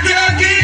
जोगी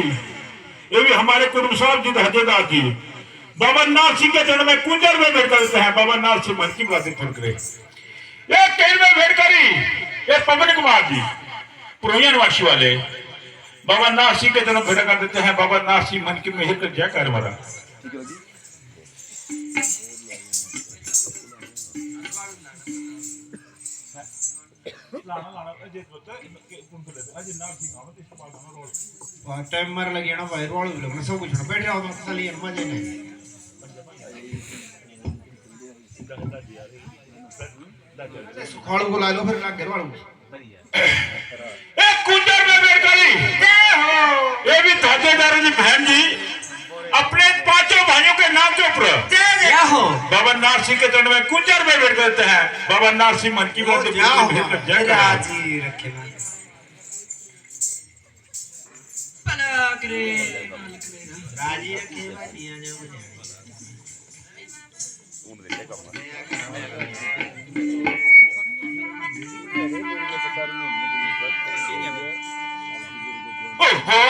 ये भी हमारे कुटुंब साहब जी हजेदार जी बाबा नाथ सिंह के चरण में कुंजर में भेंट करते हैं। बाबा नाथ सिंह मन की बातें फल करे ये केल में भेंट करी ये पवन कुमार जी पुरोहिया निवासी वाले बाबा नाथ सिंह के चरण भेंट कर देते हैं। बाबा नाथ सिंह मन की मेहर कर जय कर मारा टाइम मार लगे ना भाई रोल लोग सब कुछ बैठ रहा हूं खाली मजे नहीं सुखाड़ को ला लो फिर लग घर वालों एक कुंजर में बैठ करी ये भी धाजेदार जी बहन जी अपने पांचों भाइयों के नाम के ऊपर बाबा नाथ सिंह के चरण में कुंजर में बैठ करते हैं। बाबा नाथ सिंह मन की बात जय जी रखे राजी रखे दिया जाओ हो